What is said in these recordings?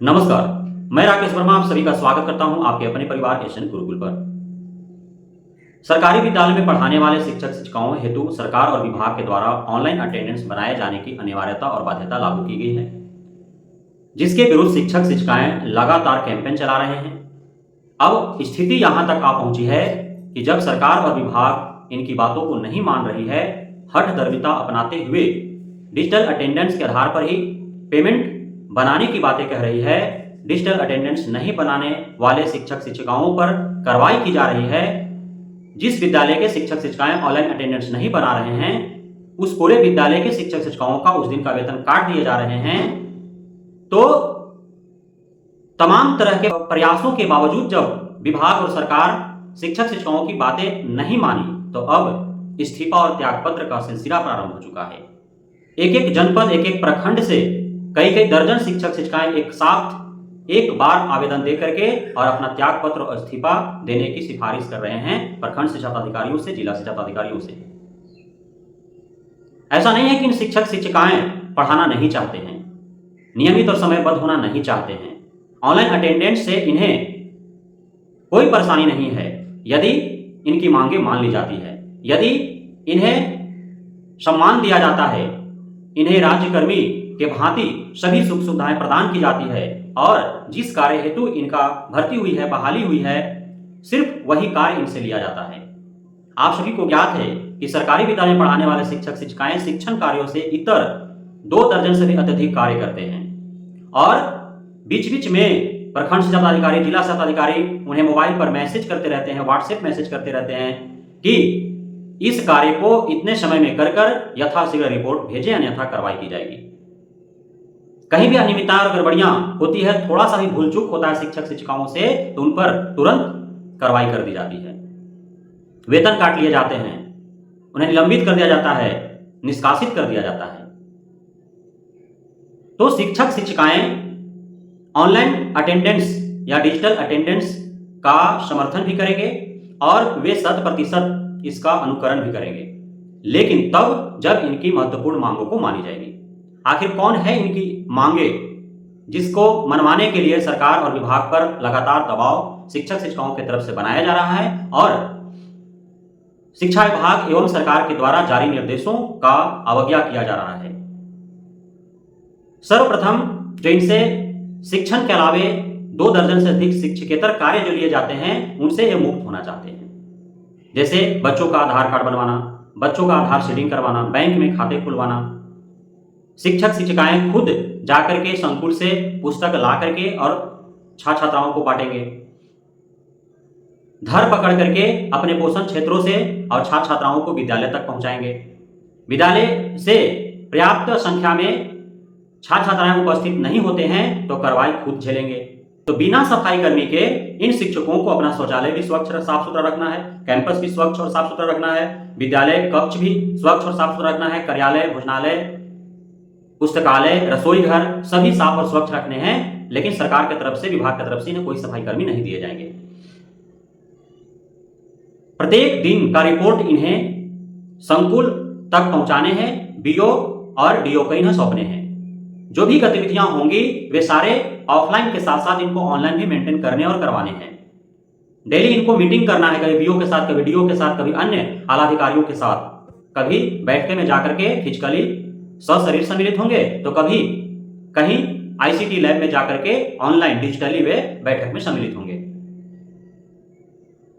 नमस्कार, मैं राकेश वर्मा आप सभी का स्वागत करता हूं आपके अपने परिवार एशियन गुरुकुल पर। सरकारी विद्यालय में पढ़ाने वाले शिक्षक शिक्षिकाओं हेतु सरकार और विभाग के द्वारा ऑनलाइन अटेंडेंस बनाए जाने की अनिवार्यता और बाध्यता लागू की गई है, जिसके विरुद्ध शिक्षक शिक्षिकाएं लगातार कैंपेन चला रहे हैं। अब स्थिति यहां तक आ पहुंची है कि जब सरकार और विभाग इनकी बातों को नहीं मान रही है, हठधर्मिता अपनाते हुए डिजिटल अटेंडेंस के आधार पर ही पेमेंट बनाने की बातें कह रही है, डिजिटल अटेंडेंस नहीं बनाने वाले शिक्षक शिक्षिकाओं पर कार्रवाई की जा रही है। जिस विद्यालय के शिक्षक शिक्षिकाएं ऑनलाइन अटेंडेंस नहीं बना रहे हैं, उस पूरे विद्यालय के शिक्षक शिक्षिकाओं का उस दिन का वेतन काट दिए जा रहे हैं। तो तमाम तरह के प्रयासों के बावजूद जब विभाग और सरकार शिक्षक शिक्षिकाओं की बातें नहीं मानी, तो अब इस्तीफा और त्यागपत्र का सिलसिला प्रारंभ हो चुका है। एक एक जनपद, एक एक प्रखंड से कई दर्जन शिक्षक शिक्षिकाएं एक साथ एक बार आवेदन दे करके और अपना त्याग पत्र और इस्तीफा देने की सिफारिश कर रहे हैं प्रखंड शिक्षा पदाधिकारियों से, जिला शिक्षा पदाधिकारियों से। ऐसा नहीं है कि इन शिक्षक शिक्षिकाएं पढ़ाना नहीं चाहते हैं, नियमित और समयबद्ध होना नहीं चाहते हैं। ऑनलाइन अटेंडेंस से इन्हें कोई परेशानी नहीं है यदि इनकी मांगे मान ली जाती है, यदि इन्हें सम्मान दिया जाता है, इन्हें राज्यकर्मी के भांति सभी सुख सुविधाएं प्रदान की जाती है और जिस कार्य हेतु इनका भर्ती हुई है, बहाली हुई है, सिर्फ वही कार्य इनसे लिया जाता है। आप सभी को ज्ञात है कि सरकारी विद्यालय में पढ़ाने वाले शिक्षक शिक्षिकाएं शिक्षण कार्यों से इतर 2 दर्जन से भी अत्यधिक कार्य करते हैं और बीच बीच में प्रखंड शिक्षा पदाधिकारी, जिला शिक्षा पदाधिकारी उन्हें मोबाइल पर मैसेज करते रहते हैं, व्हाट्सएप मैसेज करते रहते हैं कि इस कार्य को इतने समय में कर यथाशीघ्र रिपोर्ट भेजें, अन्यथा कार्रवाई की जाएगी। कहीं भी अनियमितता और गड़बड़ियां होती है, थोड़ा सा भी भूल चूक होता है शिक्षक शिक्षिकाओं से, तो उन पर तुरंत कार्रवाई कर दी जाती है, वेतन काट लिए जाते हैं, उन्हें निलंबित कर दिया जाता है, निष्कासित कर दिया जाता है। तो शिक्षक शिक्षिकाएं ऑनलाइन अटेंडेंस या डिजिटल अटेंडेंस का समर्थन भी करेंगे और वे 100% इसका अनुकरण भी करेंगे, लेकिन तब जब इनकी महत्वपूर्ण मांगों को मानी जाएगी। आखिर कौन है इनकी मांगे जिसको मनवाने के लिए सरकार और विभाग पर लगातार दबाव शिक्षक शिक्षिकाओं की तरफ से बनाया जा रहा है और शिक्षा विभाग एवं सरकार के द्वारा जारी निर्देशों का अवज्ञा किया जा रहा है। सर्वप्रथम जो इनसे शिक्षण के अलावे 2 दर्जन से अधिक शिक्षकेतर कार्य जो लिए जाते हैं, उनसे ये मुक्त होना चाहते हैं। जैसे बच्चों का आधार कार्ड बनवाना, बच्चों का आधार शेडिंग करवाना, बैंक में खाते खुलवाना। शिक्षक शिक्षिकाएं खुद जाकर के संकुल से पुस्तक ला करके और छात्र छात्राओं को बांटेंगे, धर पकड़ करके अपने पोषण क्षेत्रों से और छात्र छात्राओं को विद्यालय तक पहुंचाएंगे। विद्यालय से पर्याप्त संख्या में छात्र छात्राएं उपस्थित नहीं होते हैं तो कार्रवाई खुद झेलेंगे। तो बिना सफाई कर्मी के इन शिक्षकों को अपना शौचालय भी स्वच्छ और साफ सुथरा रखना है, कैंपस भी स्वच्छ और साफ सुथरा रखना है, विद्यालय कक्ष भी स्वच्छ और साफ सुथरा रखना है, कार्यालय, भोजनालय, पुस्तकालय, रसोई घर सभी साफ और स्वच्छ रखने हैं। लेकिन सरकार की तरफ से, विभाग की तरफ से इन्हें कोई सफाई कर्मी नहीं दिए जाएंगे। प्रत्येक दिन का रिपोर्ट इन्हें संकुल तक पहुंचाने हैं, बीओ और डीओ को इन्हें सौंपने हैं। जो भी गतिविधियां होंगी वे सारे ऑफलाइन के साथ साथ इनको ऑनलाइन भी मेंटेन करने और करवाने हैं। डेली इनको मीटिंग करना है, कभी बीओ के साथ, कभी डीओ के साथ, कभी अन्य आलाधिकारियों के साथ, कभी बैठके में जाकर के फिजिकली सशरीर सम्मिलित होंगे, तो कभी कहीं आईसीटी लैब में जाकर के ऑनलाइन डिजिटली वे बैठक में सम्मिलित होंगे।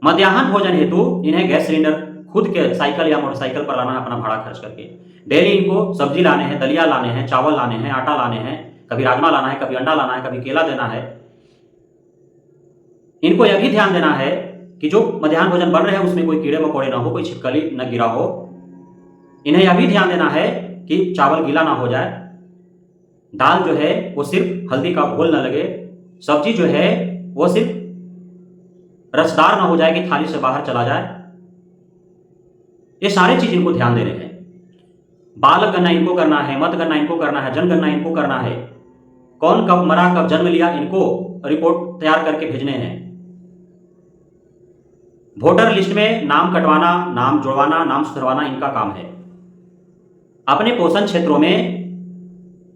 मध्याह्न भोजन हेतु इन्हें गैस सिलेंडर खुद के साइकिल या मोटरसाइकिल पर लाना है, अपना भाड़ा खर्च करके। डेली इनको सब्जी लाने हैं, दलिया लाने हैं, चावल लाने हैं, आटा लाने हैं, कभी राजमा लाना है, कभी अंडा लाना है, कभी केला देना है। इनको यह भी ध्यान देना है कि जो मध्याह्न भोजन बन रहे हैं उसमें कोई कीड़े मकोड़े ना हो, कोई छिपकली न गिरा हो। इन्हें यह भी ध्यान देना है कि चावल गीला ना हो जाए, दाल जो है वो सिर्फ हल्दी का घोल न लगे, सब्जी जो है वो सिर्फ रसदार ना हो जाए कि थाली से बाहर चला जाए। ये सारी चीज इनको ध्यान देने हैं। बाल गणना इनको करना है, मत गणना इनको करना है, जनगणना इनको करना है, कौन कब मरा, कब जन्म लिया, इनको रिपोर्ट तैयार करके भेजने हैं। वोटर लिस्ट में नाम कटवाना, नाम जुड़वाना, नाम सुधरवाना इनका काम है। अपने पोषण क्षेत्रों में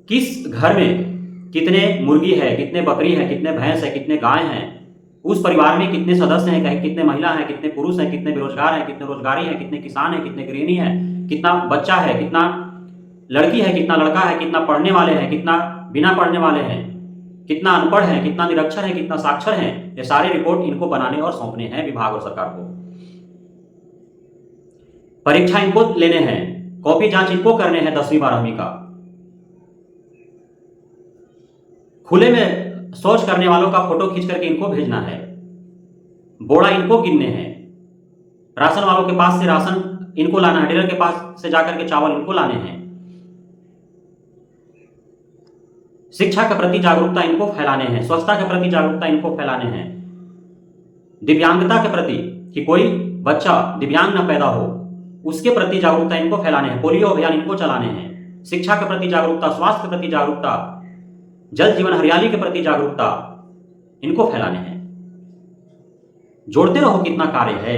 किस घर में कितने मुर्गी है, कितने बकरी है, कितने भैंस है, कितने गाय हैं, उस परिवार में कितने सदस्य हैं, कितने महिला हैं, कितने पुरुष हैं, कितने बेरोजगार हैं, कितने रोजगारी हैं, कितने किसान हैं, कितने गृहिणी हैं, कितना बच्चा है, कितना लड़की है, कितना लड़का है, कितना पढ़ने वाले हैं, कितना बिना पढ़ने वाले हैं, कितना अनपढ़ है, कितना निरक्षर है, कितना साक्षर है, ये सारी रिपोर्ट इनको बनाने और सौंपने हैं विभाग और सरकार को। परीक्षा इनको लेने हैं, कॉपी जांच इनको करने हैं 10वीं 12वीं का। खुले में शौच करने वालों का फोटो खींच करके इनको भेजना है, बोड़ा इनको गिनने हैं, राशन वालों के पास से राशन इनको लाना है, डीलर के पास से जाकर के चावल इनको लाने हैं। शिक्षा के प्रति जागरूकता इनको फैलाने हैं, स्वच्छता के प्रति जागरूकता इनको फैलाने हैं, दिव्यांगता के प्रति कि कोई बच्चा दिव्यांग न पैदा हो उसके प्रति जागरूकता इनको फैलाने हैं, पोलियो अभियान इनको चलाने हैं, शिक्षा के प्रति जागरूकता, स्वास्थ्य के प्रति जागरूकता, जल जीवन हरियाली के प्रति जागरूकता इनको फैलाने हैं। जोड़ते रहो कितना कार्य है।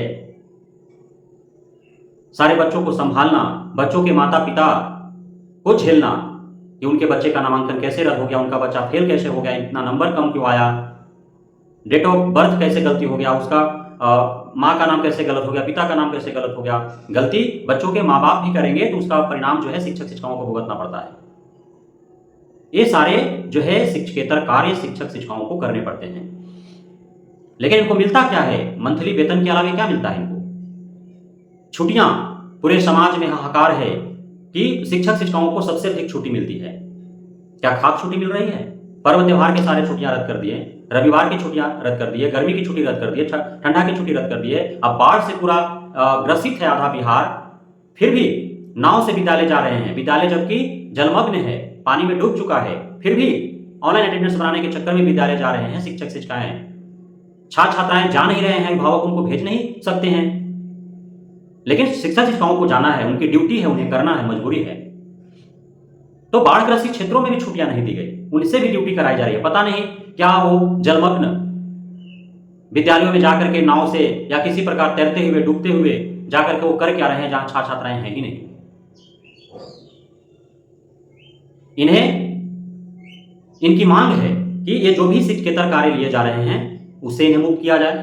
सारे बच्चों को संभालना, बच्चों के माता पिता को झेलना कि उनके बच्चे का नामांकन कैसे रद्द हो गया, उनका बच्चा फेल कैसे हो गया, इतना नंबर कम क्यों आया, डेट ऑफ बर्थ कैसे गलती हो गया, उसका माँ का नाम कैसे गलत हो गया, पिता का नाम कैसे गलत हो गया। गलती बच्चों के माँ बाप भी करेंगे तो उसका परिणाम जो है शिक्षक शिक्षिकाओं को भुगतना पड़ता है। ये सारे जो है शिक्षकेतर कार्य शिक्षक शिक्षिकाओं को करने पड़ते हैं। लेकिन इनको मिलता क्या है? मंथली वेतन के अलावा क्या मिलता है इनको? छुट्टियां। पूरे समाज में हाहाकार है कि शिक्षक शिक्षिकाओं को सबसे अधिक छुट्टी मिलती है। क्या खाक छुट्टी मिल रही है? पर्व त्योहार के सारे छुट्टियां रद्द कर दिए, रविवार की छुट्टियां रद्द कर दिए, गर्मी की छुट्टी रद्द कर दिए, ठंडा की छुट्टी रद्द कर दिए। अब बाढ़ से पूरा ग्रसित है आधा बिहार, फिर भी नाव से विद्यालय जा रहे हैं। विद्यालय जबकि जलमग्न है, पानी में डूब चुका है, फिर भी ऑनलाइन अटेंडेंस बनाने के चक्कर में विद्यालय जा रहे हैं शिक्षक शिक्षिकाएं। छात्र छात्राएं जा नहीं रहे हैं, अभिभावक उनको भेज नहीं सकते हैं, लेकिन शिक्षक शिक्षिकाओं को जाना है, उनकी ड्यूटी है, उन्हें करना है, मजबूरी है। तो बाढ़ ग्रसित क्षेत्रों में भी छुट्टियां नहीं दी गई, उनसे भी ड्यूटी कराई जा रही है। पता नहीं क्या वो जलमग्न विद्यालयों में जाकर के नाव से या किसी प्रकार तैरते हुए डूबते हुए जाकर के वो कर क्या रहे हैं जहां छात्र छात्राएं हैं ही नहीं। इनकी मांग है कि ये जो भी शिक्षकेतर कार्य लिए जा रहे हैं उसे इन्हें मुक्त किया जाए।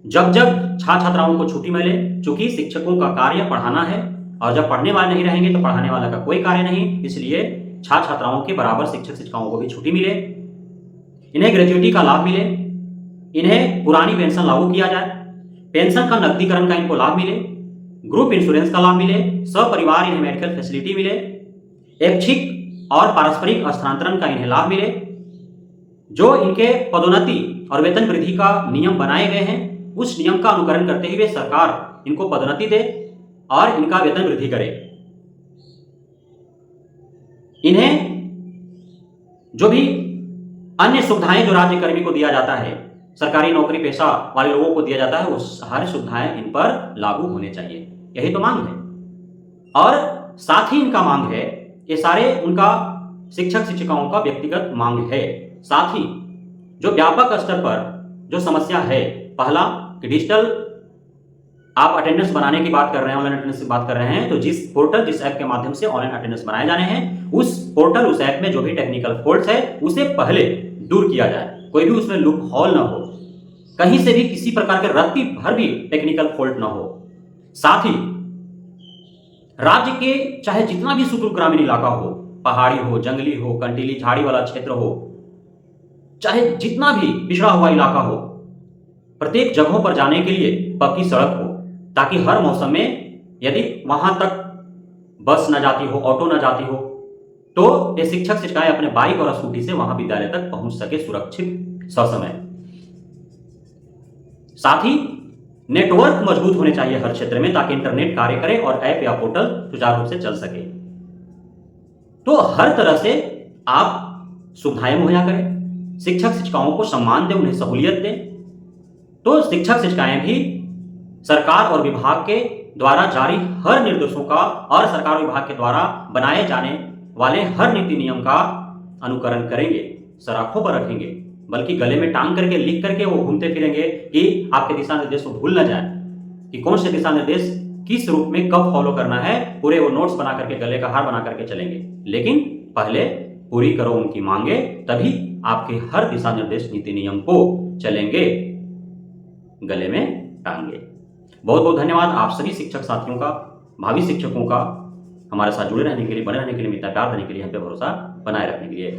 जब जब छात्र छात्राओं को छुट्टी मिले, चूंकि शिक्षकों का कार्य पढ़ाना है और जब पढ़ने वाले नहीं रहेंगे तो पढ़ाने वाला का कोई कार्य नहीं, इसलिए छात्र छात्राओं के बराबर शिक्षक शिक्षिकाओं को भी छुट्टी मिले, इन्हें ग्रेजुएटी का लाभ मिले, इन्हें पुरानी पेंशन लागू किया जाए, पेंशन का नकदीकरण का इनको लाभ मिले, ग्रुप इंश्योरेंस का लाभ मिले, सपरिवार इन्हें मेडिकल फैसिलिटी मिले, ऐच्छिक और पारस्परिक स्थानांतरण का इन्हें लाभ मिले। जो इनके पदोन्नति और वेतन वृद्धि का नियम बनाए गए हैं उस नियम का अनुकरण करते हुए सरकार इनको पदोन्नति दे और इनका वेतन वृद्धि करे। इन्हें जो भी अन्य सुविधाएं जो राज्य कर्मी को दिया जाता है, सरकारी नौकरी पेशा वाले लोगों को दिया जाता है, वो सारी सुविधाएं इन पर लागू होने चाहिए, यही तो मांग है। और साथ ही इनका मांग है, ये सारे उनका शिक्षक शिक्षिकाओं का व्यक्तिगत मांग है। साथ ही जो व्यापक स्तर पर जो समस्या है, पहला कि डिजिटल आप अटेंडेंस बनाने की बात कर रहे हैं, ऑनलाइन अटेंडेंस की बात कर रहे हैं, तो जिस पोर्टल जिस ऐप के माध्यम से ऑनलाइन अटेंडेंस बनाए जाने हैं उस पोर्टल उस ऐप में जो भी टेक्निकल फॉल्ट है उसे पहले दूर किया जाए। कोई भी उसमें लूप होल ना हो, कहीं से भी किसी प्रकार के रत्ती भर भी टेक्निकल फॉल्ट ना हो। साथ ही राज्य के चाहे जितना भी सुदूर ग्रामीण इलाका हो, पहाड़ी हो, जंगली हो, कंटीली झाड़ी वाला क्षेत्र हो, चाहे जितना भी पिछड़ा हुआ इलाका हो, प्रत्येक जगहों पर जाने के लिए पक्की सड़क हो, ताकि हर मौसम में यदि वहां तक बस न जाती हो, ऑटो न जाती हो, तो ये शिक्षक शिक्षिकाएं अपने बाइक और स्कूटी से वहां विद्यालय तक पहुंच सके सुरक्षित ससमय। साथ ही नेटवर्क मजबूत होने चाहिए हर क्षेत्र में, ताकि इंटरनेट कार्य करे और ऐप या पोर्टल सुचारू रूप से चल सके। तो हर तरह से आप सुविधाएं मुहैया करें, शिक्षक शिक्षिकाओं को सम्मान दें, उन्हें सहूलियत दें, तो शिक्षक शिक्षिकाएं भी सरकार और विभाग के द्वारा जारी हर निर्देशों का और सरकार विभाग के द्वारा बनाए जाने वाले हर नीति नियम का अनुकरण करेंगे, सर आंखों पर रखेंगे, बल्कि गले में टांग करके लिख करके वो घूमते फिरेंगे कि आपके दिशा निर्देश को भूल न जाए कि कौन से दिशा निर्देश किस रूप में कब फॉलो करना है। पूरे वो नोट्स बना करके गले का हार बना करके चलेंगे, लेकिन पहले पूरी करो उनकी मांगे, तभी आपके हर दिशा निर्देश नीति नियम को चलेंगे गले में टांगे। बहुत बहुत धन्यवाद आप सभी शिक्षक साथियों का, भावी शिक्षकों का, हमारे साथ जुड़े रहने के लिए, बने रहने के लिए, मित्रता प्यार देने के लिए, हम पे भरोसा बनाए रखने के लिए।